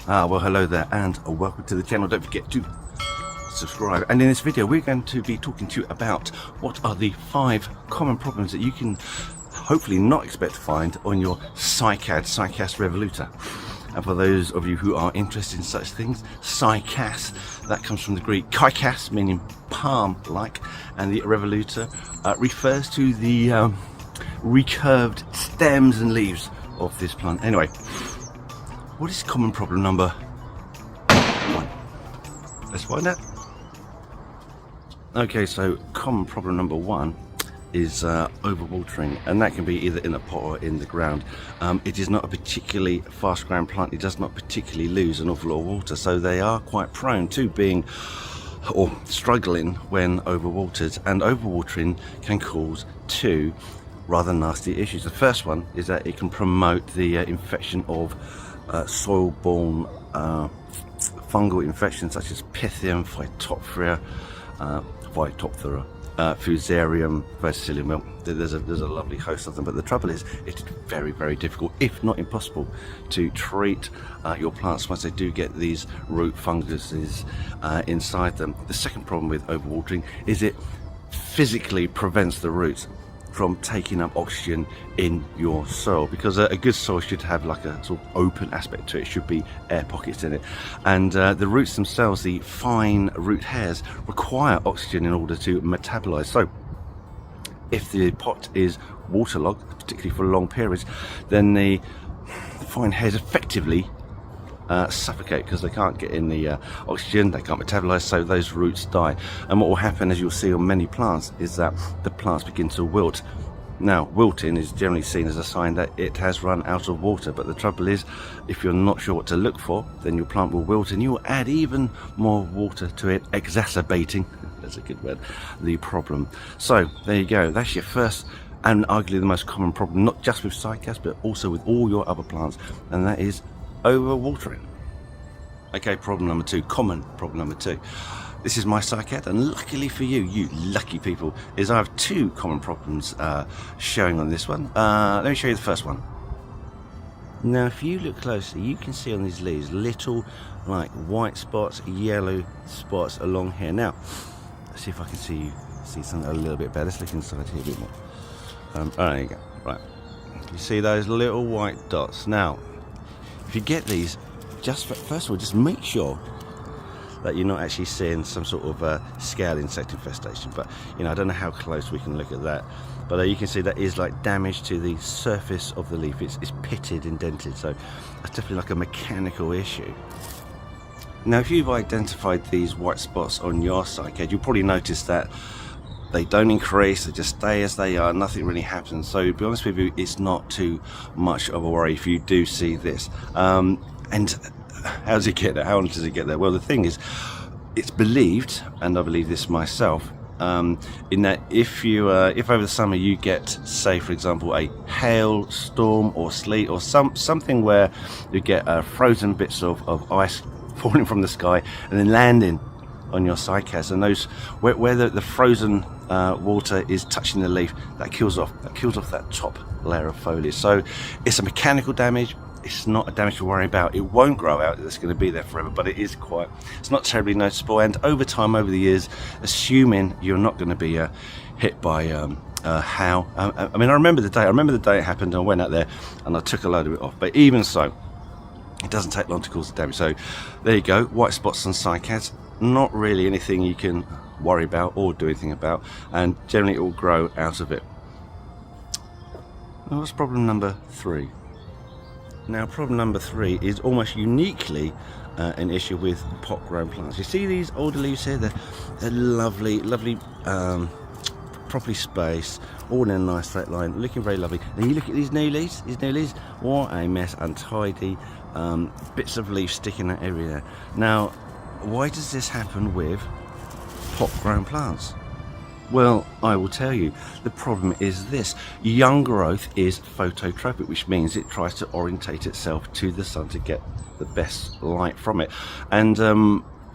Well, hello there and welcome to the channel. Don't forget to subscribe. And in this video we're going to be talking to you about what are the 5 common problems that you can hopefully not expect to find on your Cycad, Cycas revoluta. And for those of you who are interested in such things, Cycas, that comes from the Greek Cycas, meaning palm-like, and the revoluta refers to the recurved stems and leaves of this plant. Anyway, what is common problem number 1? Let's find out. Okay, so common problem number 1 is overwatering, and that can be either in a pot or in the ground. It is not a particularly fast growing plant. It does not particularly lose an awful lot of water, so they are quite prone to being or struggling when overwatered, and overwatering can cause 2 rather nasty issues. The first one is that it can promote the infection of soil-borne fungal infections such as Pythium, Phytophthora, Fusarium, Versilium. Well, there's a lovely host of them, but the trouble is it's very, very difficult, if not impossible, to treat your plants once they do get these root funguses inside them. The second problem with overwatering is it physically prevents the roots from taking up oxygen in your soil, because a good soil should have like a sort of open aspect to it. It should be air pockets in it, and the roots themselves, the fine root hairs, require oxygen in order to metabolize. So if the pot is waterlogged, particularly for long periods, then the fine hairs effectively suffocate because they can't get in the oxygen, they can't metabolize, so those roots die. And what will happen, as you'll see on many plants, is that the plants begin to wilt. Now, wilting is generally seen as a sign that it has run out of water, but the trouble is, if you're not sure what to look for, then your plant will wilt and you will add even more water to it, exacerbating, that's a good word, the problem. So there you go, that's your first and arguably the most common problem, not just with Cycas but also with all your other plants, and that is overwatering. Okay, problem number 2, common problem number 2. This is my Cycad, and luckily for you, you lucky people, is I have 2 common problems showing on this one. Let me show you the first one. Now, if you look closely, you can see on these leaves little like white spots, yellow spots along here. Now, let's see if I can see something a little bit better. Let's look inside here a bit more. Oh, there you go. Right, you see those little white dots. Now, if you get these, just first of all, just make sure that you're not actually seeing some sort of scale insect infestation. But you know, I don't know how close we can look at that, but you can see that is like damage to the surface of the leaf. It's pitted, indented, so that's definitely like a mechanical issue. Now, if you've identified these white spots on your Cycad, you'll probably notice that they don't increase, they just stay as they are, nothing really happens. So to be honest with you, it's not too much of a worry if you do see this. And how does it get there? How does it get there? Well, the thing is, it's believed, and I believe this myself, in that if over the summer you get, say for example, a hail storm or sleet or something where you get frozen bits of ice falling from the sky and then landing on your Cycas, and those where the frozen water is touching the leaf, that kills off that top layer of foliage. So it's a mechanical damage. It's not a damage to worry about. It won't grow out. It's going to be there forever, but it's not terribly noticeable. And over time, over the years, assuming you're not going to be hit by hail. I mean, I remember the day it happened. I went out there and I took a load of it off. But even so, it doesn't take long to cause the damage. So there you go. White spots on Cycads. Not really anything you can worry about or do anything about, and generally it will grow out of it. Now, what's problem number 3? Now, problem number 3 is almost uniquely an issue with pot grown plants. You see these older leaves here? They're lovely, properly spaced, all in a nice straight line, looking very lovely. And you look at these new leaves, what a mess, untidy, bits of leaves sticking out everywhere. Now, why does this happen with pot grown plants? Well, I will tell you. The problem is this: young growth is phototropic, which means it tries to orientate itself to the sun to get the best light from it. And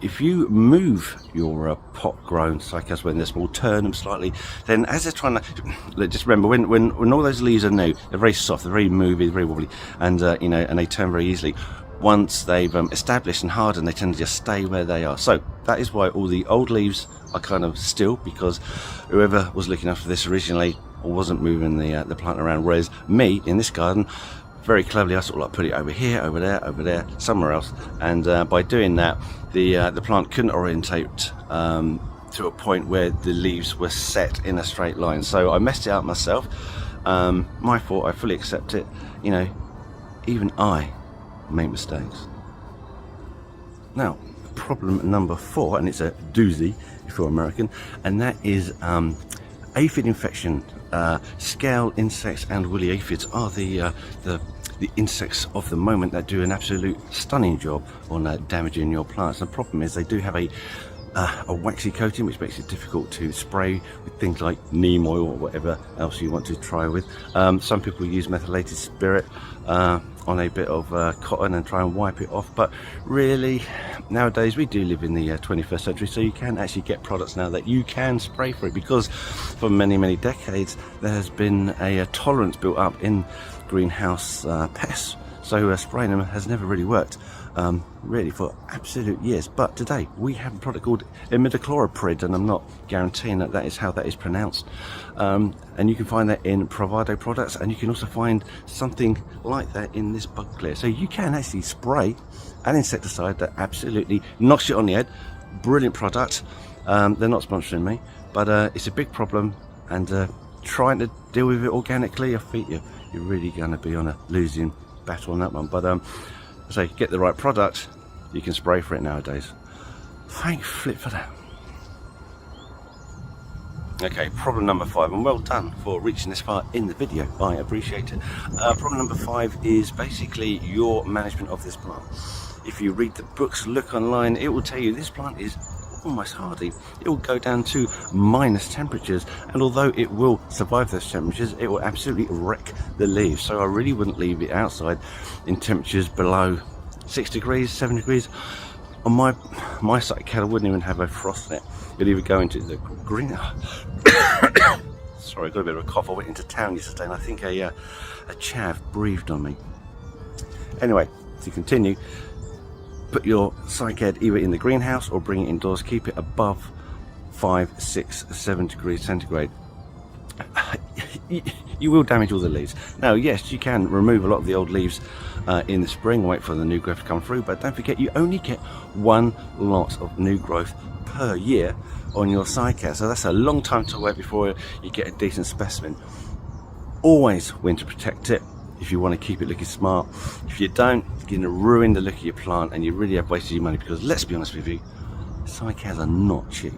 if you move your pot grown Cycas when they're small, turn them slightly, then as they're trying to, just remember, when all those leaves are new, they're very soft, they're very moving, very wobbly, and you know, and they turn very easily. once they've established and hardened, they tend to just stay where they are. So that is why all the old leaves are kind of still, because whoever was looking after this originally wasn't moving the plant around, whereas me in this garden, very cleverly, I sort of like put it over here, over there, somewhere else, and by doing that, the plant couldn't orientate to a point where the leaves were set in a straight line. So I messed it up myself. My fault, I fully accept it. You know, even I make mistakes. Now, problem number 4, and it's a doozy if you're American, and that is aphid infection. Scale insects and woolly aphids are the insects of the moment that do an absolute stunning job on damaging your plants. The problem is they do have a waxy coating, which makes it difficult to spray with things like neem oil or whatever else you want to try with. Some people use methylated spirit on a bit of cotton and try and wipe it off, but really nowadays we do live in the 21st century, so you can actually get products now that you can spray for it, because for many decades there has been a tolerance built up in greenhouse pests, so spraying them has never really worked really for absolute years. But today we have a product called imidacloprid, and I'm not guaranteeing that that is how that is pronounced, and you can find that in Bravado products, and you can also find something like that in this bug clear. So you can actually spray an insecticide that absolutely knocks it on the head. Brilliant product. They're not sponsoring me, but it's a big problem, and trying to deal with it organically, I think you're really going to be on a losing battle on that one. But so get the right product, you can spray for it nowadays. Thank flip for that. Okay, problem number 5, and well done for reaching this far in the video, I appreciate it. Problem number 5 is basically your management of this plant. If you read the books, look online, it will tell you this plant is almost hardy. It will go down to minus temperatures, and although it will survive those temperatures, it will absolutely wreck the leaves. So I really wouldn't leave it outside in temperatures below 6 degrees, 7 degrees. On my Cycad, I wouldn't even have a frost net. It'd either go into the green. Sorry, I got a bit of a cough. I went into town yesterday, and I think a chav breathed on me. Anyway, to continue, put your Cycad either in the greenhouse or bring it indoors. Keep it above 5, 6, 7 degrees centigrade. You will damage all the leaves. Now, yes, you can remove a lot of the old leaves in the spring, wait for the new growth to come through, but don't forget you only get one lot of new growth per year on your Cycad, so that's a long time to wait before you get a decent specimen. Always winter protect it if you want to keep it looking smart. If you don't, you're going to ruin the look of your plant, and you really have wasted your money, because let's be honest with you, Cycads are not cheap.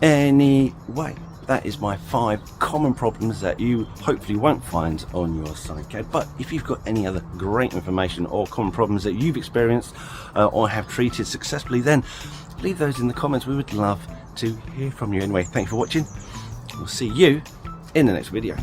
Anyway, that is my 5 common problems that you hopefully won't find on your Cycad. But if you've got any other great information or common problems that you've experienced or have treated successfully, then leave those in the comments. We would love to hear from you. Anyway, thanks for watching. We'll see you in the next video.